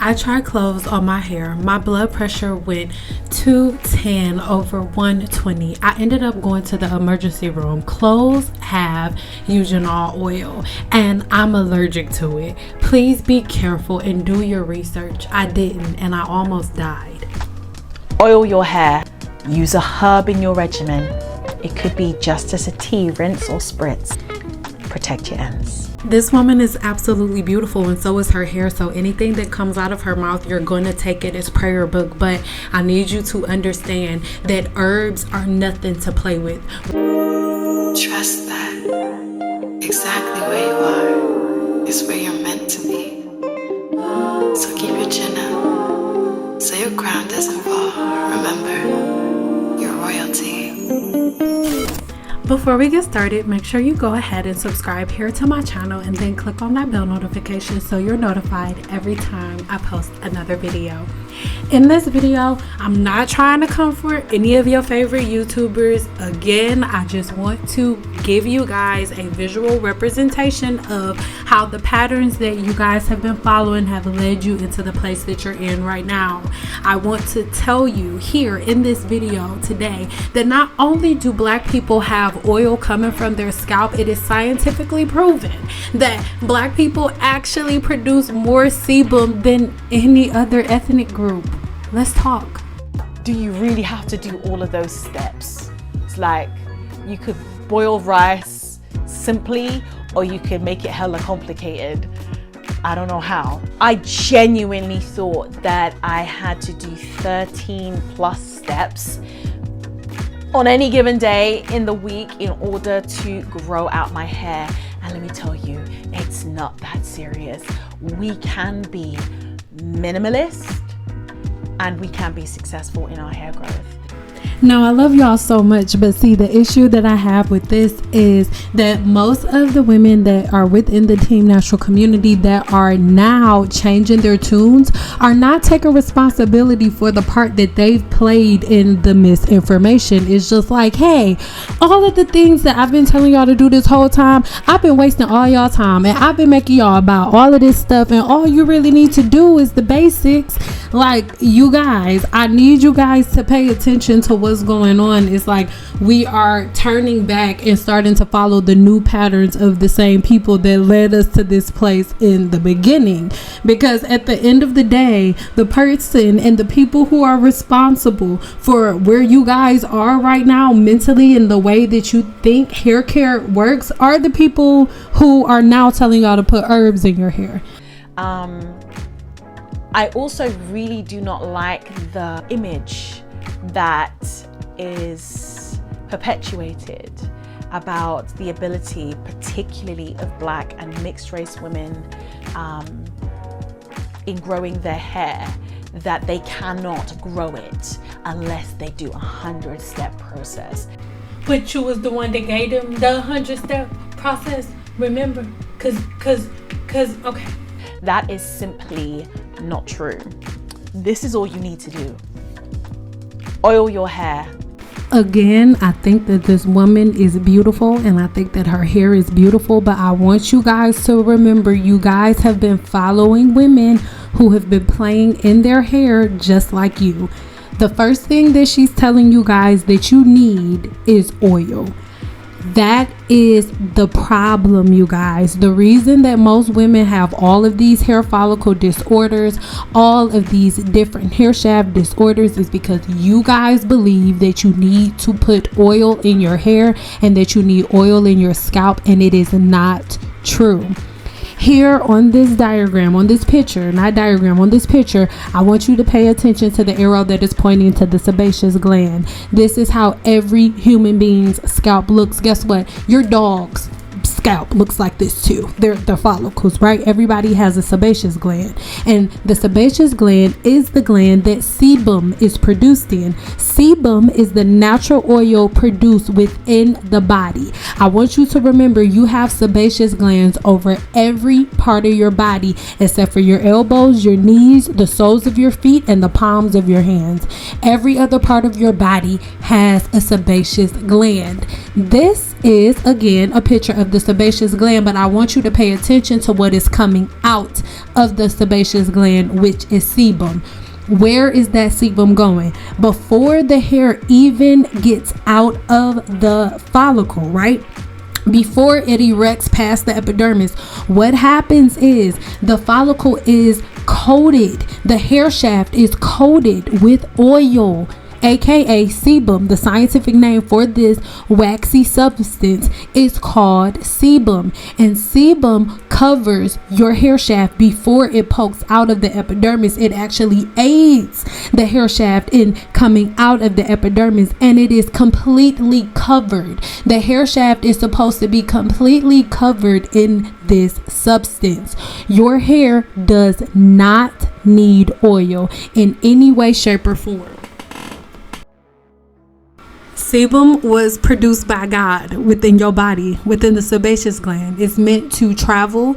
I tried Cloves on my hair. My blood pressure went 210 over 120. I ended up going to the emergency room. Cloves have eugenol oil and I'm allergic to it. Please be careful and do your research. I didn't and I almost died. Oil your hair. Use a herb in your regimen. It could be just as a tea, rinse or spritz. Protect your ends. This woman is absolutely beautiful and so is her hair, so anything that comes out of her mouth, you're going to take it as prayer book. But I need you to understand that herbs are nothing to play with. Trust that exactly where you are is where you're meant to be. So keep your chin up so your crown doesn't fall. Remember, you're royalty. Before we get started, make sure you go ahead and subscribe here to my channel and then click on that bell notification so you're notified every time I post another video. In this video, I'm not trying to comfort any of your favorite YouTubers. Again, I just want to give you guys a visual representation of how the patterns that you guys have been following have led you into the place that you're in right now. I want to tell you here in this video today that not only do Black people have oil coming from their scalp, it is scientifically proven that Black people actually produce more sebum than any other ethnic group. Let's talk. Do you really have to do all of those steps? It's like you could boil rice simply, or you could make it hella complicated. I don't know how. I genuinely thought that I had to do 13 plus steps on any given day in the week in order to grow out my hair. And let me tell you, it's not that serious. We can be minimalist and we can be successful in our hair growth. Now, I love y'all so much, but see, the issue that I have with this is that most of the women that are within the Team Natural community that are now changing their tunes are not taking responsibility for the part that they've played in the misinformation. It's just like, hey, all of the things that I've been telling y'all to do this whole time, I've been wasting all y'all time and I've been making y'all about all of this stuff, and all you really need to do is the basics. Like, you guys, I need you guys to pay attention to what's going on. It's like we are turning back and starting to follow the new patterns of the same people that led us to this place in the beginning. Because at the end of the day, the person and the people who are responsible for where you guys are right now mentally and the way that you think hair care works are the people who are now telling y'all to put herbs in your hair. I also really do not like the image that is perpetuated about the ability, particularly of Black and mixed race women, in growing their hair, that they cannot grow it unless they do a 100-step process. But you was the one that gave them the 100-step process, remember? Cause okay. That is simply not true. This is all you need to do. Oil your hair. Again, I think that this woman is beautiful and I think that her hair is beautiful, but I want you guys to remember, you guys have been following women who have been playing in their hair just like you. The first thing that she's telling you guys that you need is oil. That is the problem, you guys. The reason that most women have all of these hair follicle disorders, all of these different hair shaft disorders, is because you guys believe that you need to put oil in your hair and that you need oil in your scalp, and it is not true. Here on this diagram, on this picture, on this picture, I want you to pay attention to the arrow that is pointing to the sebaceous gland. This is how every human being's scalp looks. Guess what? Your dog's scalp looks like this too. They're follicles, right? Everybody has a sebaceous gland, and the sebaceous gland is the gland that sebum is produced in. Sebum is the natural oil produced within the body. I want you to remember, you have sebaceous glands over every part of your body except for your elbows, your knees, the soles of your feet, and the palms of your hands. Every other part of your body has a sebaceous gland. This is again a picture of the sebaceous gland, but I want you to pay attention to what is coming out of the sebaceous gland, which is sebum. Where is that sebum going? Before the hair even gets out of the follicle, right? Before it erects past the epidermis, what happens is the follicle is coated, the hair shaft is coated with oil, aka sebum. The scientific name for this waxy substance is called sebum, and sebum covers your hair shaft before it pokes out of the epidermis. It actually aids the hair shaft in coming out of the epidermis, and it is completely covered. The hair shaft is supposed to be completely covered in this substance. Your hair does not need oil in any way, shape, or form. Sebum was produced by God within your body, within the sebaceous gland. It's meant to travel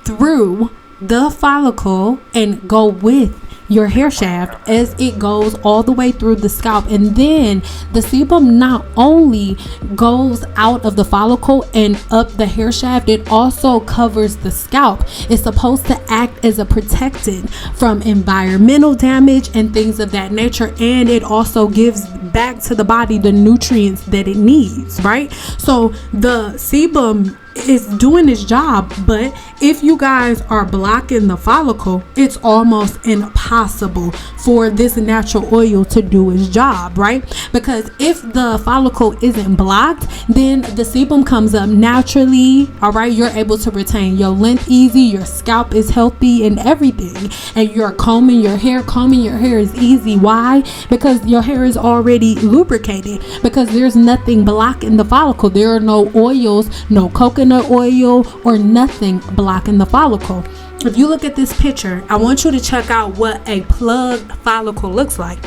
through the follicle and go with your hair shaft as it goes all the way through the scalp. And then the sebum not only goes out of the follicle and up the hair shaft, it also covers the scalp. It's supposed to act as a protectant from environmental damage and things of that nature, and it also gives back to the body the nutrients that it needs, right? So the sebum is doing its job, but if you guys are blocking the follicle, it's almost impossible for this natural oil to do its job, right? Because if the follicle isn't blocked, then the sebum comes up naturally, all right? You're able to retain your length easy, your scalp is healthy and everything, and you're combing your hair is easy. Why? Because your hair is already lubricated, because there's nothing blocking the follicle. There are no oils, no coconut oil or nothing blocking the follicle. If you look at this picture, I want you to check out what a plugged follicle looks like.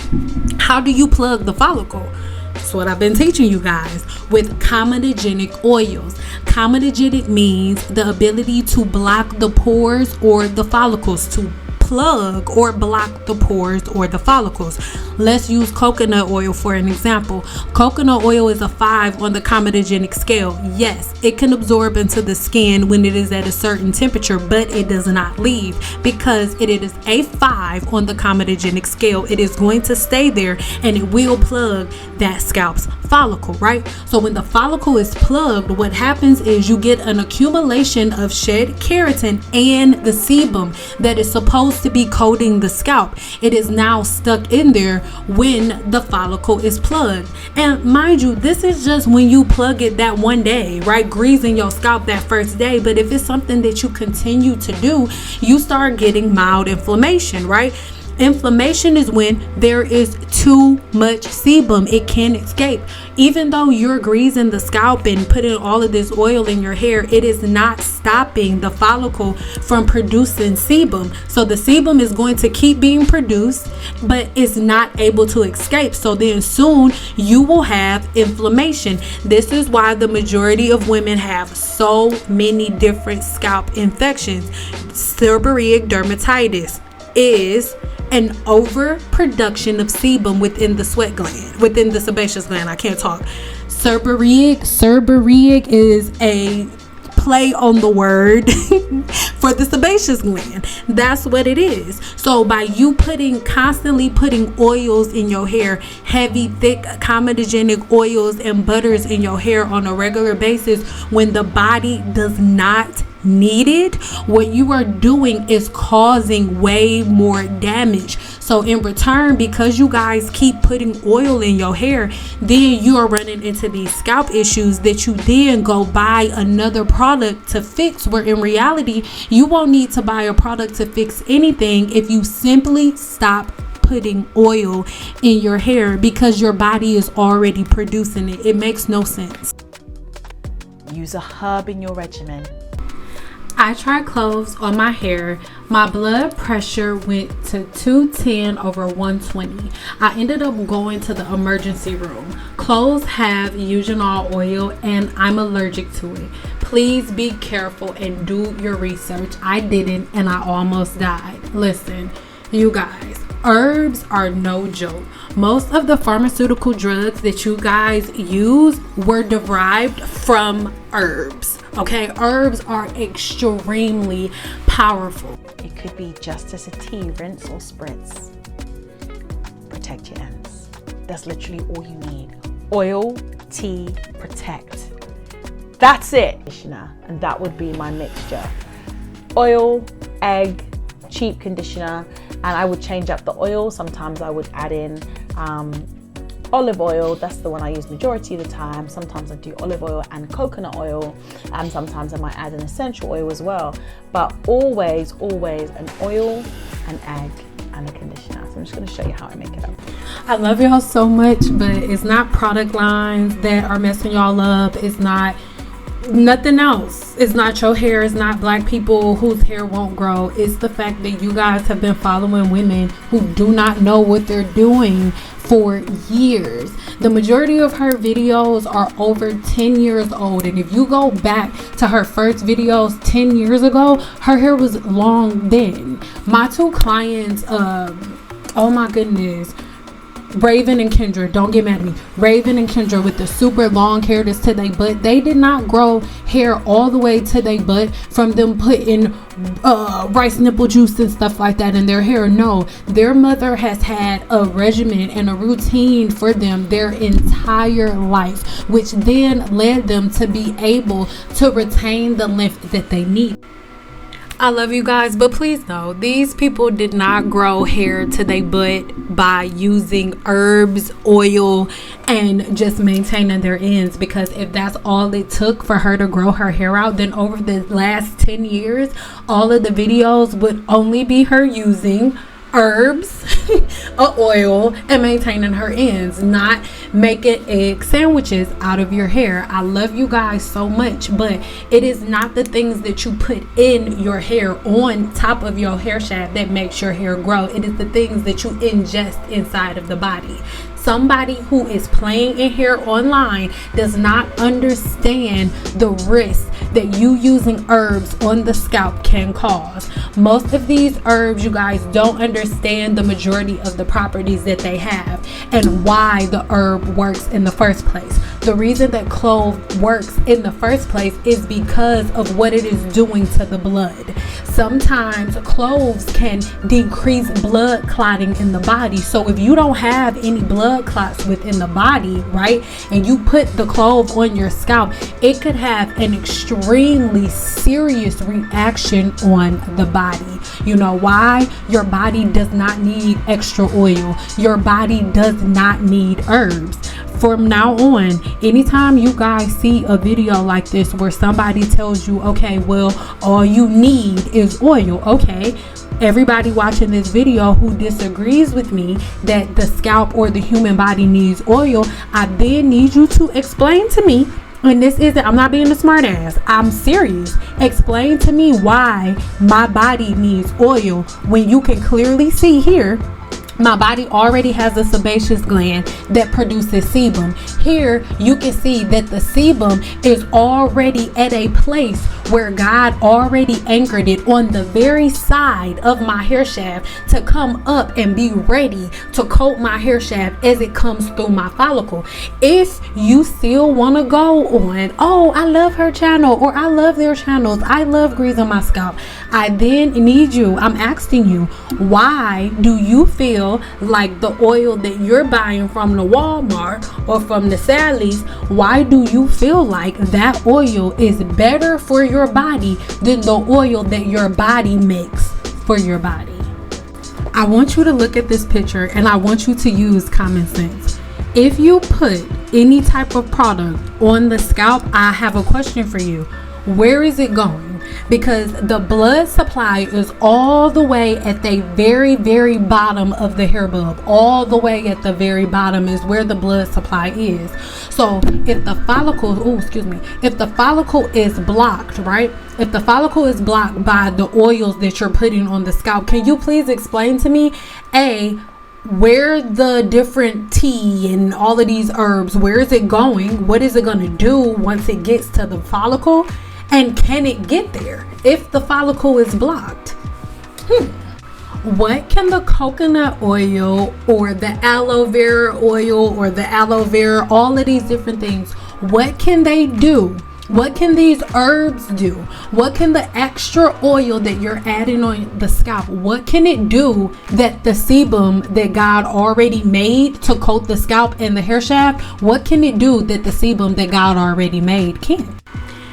How do you plug the follicle? That's what I've been teaching you guys, with comedogenic oils. Comedogenic means the ability to block the pores or the follicles, to plug or block the pores or the follicles. Let's use coconut oil for an example. Coconut oil is a 5 on the comedogenic scale. Yes, it can absorb into the skin when it is at a certain temperature, but it does not leave because it is a 5 on the comedogenic scale. It is going to stay there and it will plug that scalp's follicle, right? So when the follicle is plugged, what happens is you get an accumulation of shed keratin and the sebum that is supposed to be coating the scalp. It is now stuck in there when the follicle is plugged. And mind you, this is just when you plug it that one day, right? Greasing your scalp that first day. But if it's something that you continue to do, you start getting mild inflammation, right? Inflammation is when there is too much sebum. It can't escape. Even though you're greasing the scalp and putting all of this oil in your hair, it is not stopping the follicle from producing sebum. So the sebum is going to keep being produced, but it's not able to escape. So then soon you will have inflammation. This is why the majority of women have so many different scalp infections. Seborrheic dermatitis is an overproduction of sebum within the sweat gland, within the sebaceous gland. I can't talk. Seborrheic is a play on the word for the sebaceous gland. That's what it is. So by you constantly putting oils in your hair, heavy, thick, comedogenic oils and butters in your hair on a regular basis, when the body does not need it, what you are doing is causing way more damage. So in return, because you guys keep putting oil in your hair, then you are running into these scalp issues that you then go buy another product to fix, where in reality you won't need to buy a product to fix anything if you simply stop putting oil in your hair, because your body is already producing it. It makes no sense. Use a herb in your regimen. I tried cloves on my hair. My blood pressure went to 210/120. I ended up going to the emergency room. Cloves have eugenol oil and I'm allergic to it. Please be careful and do your research. I didn't and I almost died. Listen, you guys, Herbs are no joke. Most of the pharmaceutical drugs that you guys use were derived from herbs. Okay, herbs are extremely powerful. It could be just as a tea, rinse or spritz. Protect your ends. That's literally all you need. Oil, tea, protect. That's it. And that would be my mixture. Oil, egg, cheap conditioner, and I would change up the oil. Sometimes I would add in olive oil. That's the one I use majority of the time. Sometimes I do olive oil and coconut oil, and sometimes I might add an essential oil as well. But always an oil, an egg, and a conditioner. So I'm just going to show you how I make it up. I love y'all so much, but it's not product lines that are messing y'all up. It's not nothing else. It's not your hair. It's not black people whose hair won't grow. It's the fact that you guys have been following women who do not know what they're doing for years. The majority of her videos are over 10 years old, and if you go back to her first videos 10 years ago, her hair was long then. My two clients, oh my goodness, Raven and Kendra, don't get mad at me. Raven and Kendra with the super long hair that's to their butt, they did not grow hair all the way to their butt from them putting rice nipple juice and stuff like that in their hair. No, their mother has had a regimen and a routine for them their entire life, which then led them to be able to retain the length that they need. I love you guys, but please know, these people did not grow hair to their butt by using herbs, oil, and just maintaining their ends. Because if that's all it took for her to grow her hair out, then over the last 10 years, all of the videos would only be her using herbs, oil, and maintaining her ends, not making egg sandwiches out of your hair. I love you guys so much, but it is not the things that you put in your hair on top of your hair shaft that makes your hair grow. It is the things that you ingest inside of the body. Somebody who is playing in hair online does not understand the risk that you using herbs on the scalp can cause. Most of these herbs, you guys don't understand the majority of the properties that they have and why the herb works in the first place. The reason that clove works in the first place is because of what it is doing to the blood. Sometimes cloves can decrease blood clotting in the body. So if you don't have any blood clots within the body, right, and you put the clove on your scalp, it could have an extremely serious reaction on the body. You know why? Your body does not need extra oil. Your body does not need herbs. From now on, anytime you guys see a video like this where somebody tells you, okay, well, all you need is oil, okay, everybody watching this video who disagrees with me that the scalp or the human body needs oil, I then need you to explain to me, and this isn't, I'm not being a smart ass, I'm serious, explain to me why my body needs oil when you can clearly see here my body already has a sebaceous gland that produces sebum. Here you can see that the sebum is already at a place where God already anchored it on the very side of my hair shaft to come up and be ready to coat my hair shaft as it comes through my follicle. If you still want to go on, oh, I love her channel, or I love their channels, I love greasing my scalp, I then need you, I'm asking you, why do you feel like the oil that you're buying from the Walmart or from the Sally's, why do you feel like that oil is better for your body than the oil that your body makes for your body? I want you to look at this picture and I want you to use common sense. If you put any type of product on the scalp, I have a question for you. Where is it going? Because the blood supply is all the way at the very, very bottom of the hair bulb. All the way at the very bottom is where the blood supply is. So if the follicle, if the follicle is blocked, right? If the follicle is blocked by the oils that you're putting on the scalp, can you please explain to me, where the different tea and all of these herbs, where is it going? What is it going to do once it gets to the follicle? And can it get there if the follicle is blocked? What can the coconut oil or the aloe vera oil or the aloe vera, all of these different things, what can they do? What can these herbs do? What can the extra oil that you're adding on the scalp, what can it do that the sebum that God already made to coat the scalp and the hair shaft, what can it do that the sebum that God already made can?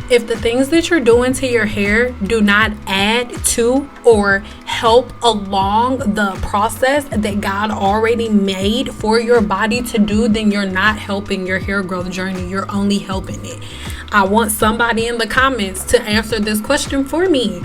If the things that you're doing to your hair do not add to or help along the process that God already made for your body to do, then you're not helping your hair growth journey. You're only helping it. I want somebody in the comments to answer this question for me.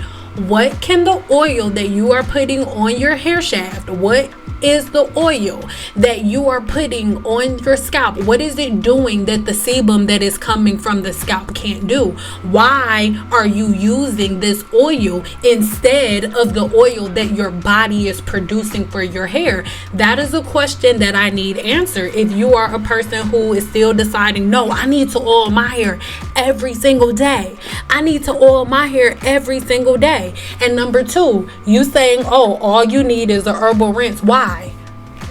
What can the oil that you are putting on your hair shaft, what is the oil that you are putting on your scalp, what is it doing that the sebum that is coming from the scalp can't do? Why are you using this oil instead of the oil that your body is producing for your hair? That is a question that I need answered. If you are a person who is still deciding, no, I need to oil my hair every single day, I need to oil my hair every single day. And number two, you saying, oh, all you need is a herbal rinse. Why?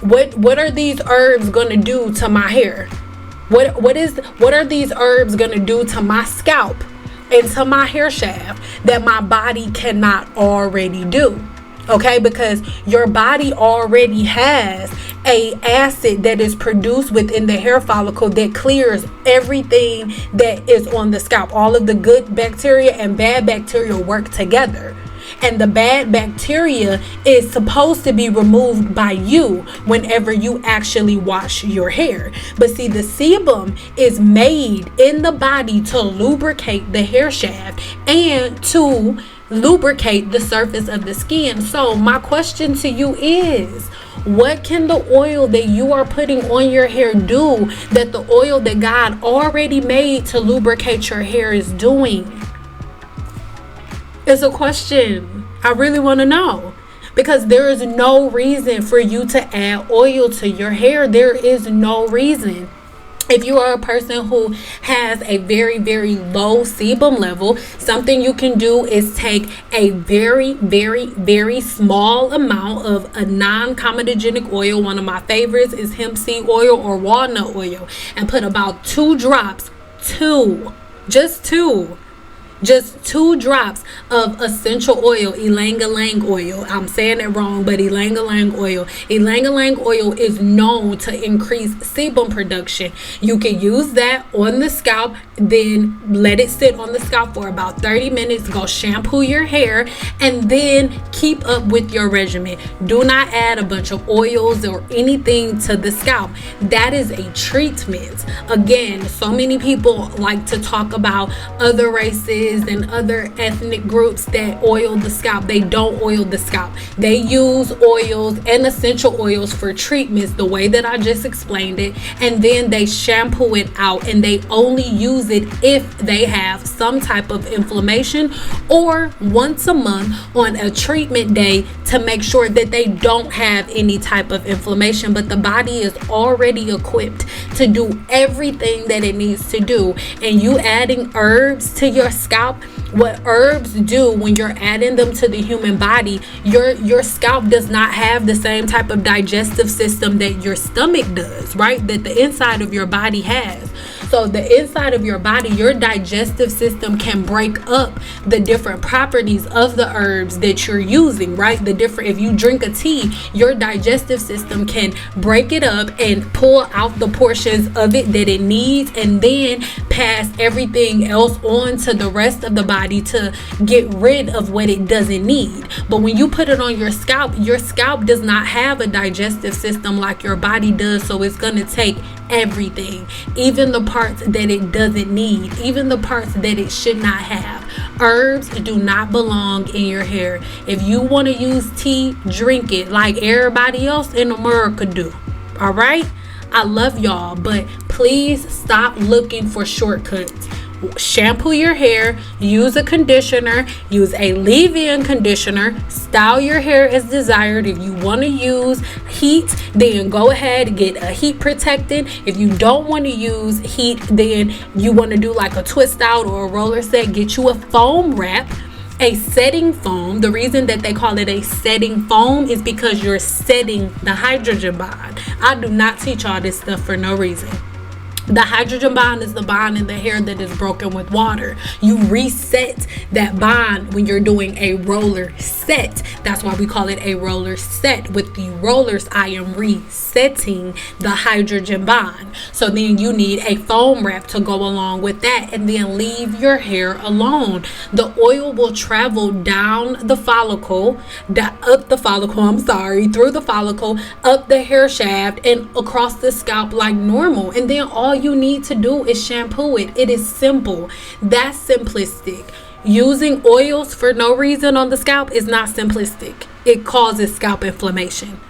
What are these herbs gonna do to my hair? What are these herbs gonna do to my scalp and to my hair shaft that my body cannot already do? Okay, because your body already has a acid that is produced within the hair follicle that clears everything that is on the scalp. All of the good bacteria and bad bacteria work together. And the bad bacteria is supposed to be removed by you whenever you actually wash your hair. But see, the sebum is made in the body to lubricate the hair shaft and to lubricate the surface of the skin. So my question to you is, what can the oil that you are putting on your hair do that the oil that God already made to lubricate your hair is doing? It's a question. I really want to know, because there is no reason for you to add oil to your hair. There is no reason. If you are a person who has a very, very low sebum level, something you can do is take a very, very, very small amount of a non-comedogenic oil. One of my favorites is hemp seed oil or walnut oil, and put about 2 drops, just two drops of essential oil, ylang-ylang oil. I'm saying it wrong, but ylang-ylang oil. Ylang-ylang oil is known to increase sebum production. You can use that on the scalp, then let it sit on the scalp for about 30 minutes. Go shampoo your hair, and then keep up with your regimen. Do not add a bunch of oils or anything to the scalp. That is a treatment. Again, so many people like to talk about other races and other ethnic groups that oil the scalp. They don't oil the scalp. They use oils and essential oils for treatments the way that I just explained it, and then they shampoo it out, and they only use it if they have some type of inflammation, or once a month on a treatment day to make sure that they don't have any type of inflammation. But the body is already equipped to do everything that it needs to do, and you adding herbs to your scalp, what herbs do when you're adding them to the human body, your scalp does not have the same type of digestive system that your stomach does, right? That the inside of your body has. So the inside of your body, your digestive system can break up the different properties of the herbs that you're using, right? If you drink a tea, your digestive system can break it up and pull out the portions of it that it needs, and then pass everything else on to the rest of the body to get rid of what it doesn't need. But when you put it on your scalp does not have a digestive system like your body does. So it's going to take everything, even the parts that it doesn't need, even the parts that it should not have. Herbs do not belong in your hair. If you want to use tea, drink it like everybody else in America do. All right? I love y'all, but please stop looking for shortcuts. Shampoo your hair, use a conditioner, use a leave-in conditioner, style your hair as desired. If you want to use heat, then go ahead and get a heat protectant. If you don't want to use heat, then you want to do like a twist out or a roller set, get you a foam wrap. A setting foam, the reason that they call it a setting foam is because you're setting the hydrogen bond. I do not teach all this stuff for no reason. The hydrogen bond is the bond in the hair that is broken with water. You reset that bond when you're doing a roller set. That's why we call it a roller set. With the rollers, I am resetting the hydrogen bond. So then you need a foam wrap to go along with that, and then leave your hair alone. The oil will travel down the follicle, through the follicle, up the hair shaft, and across the scalp like normal. And then all you need to do is shampoo it. It is simple. That's simplistic. Using oils for no reason on the scalp is not simplistic. It causes scalp inflammation.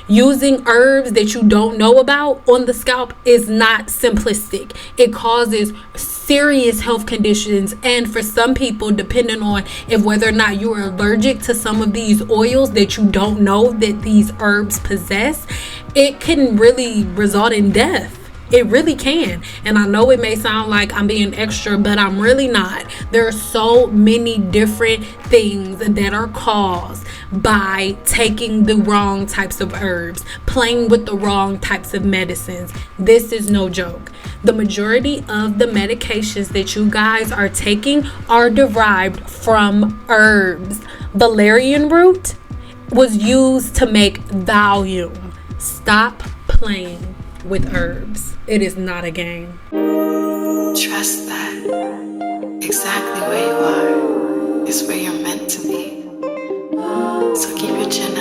Using herbs that you don't know about on the scalp is not simplistic. It causes serious health conditions, and for some people, depending on if whether or not you are allergic to some of these oils that you don't know that these herbs possess, it can really result in death. It really can. And I know it may sound like I'm being extra, but I'm really not. There are so many different things that are caused by taking the wrong types of herbs, playing with the wrong types of medicines. This is no joke. The majority of the medications that you guys are taking are derived from herbs. Valerian root was used to make Valium. Stop playing with herbs. It is not a game. Trust that exactly where you are is where you're meant to be. So keep your chin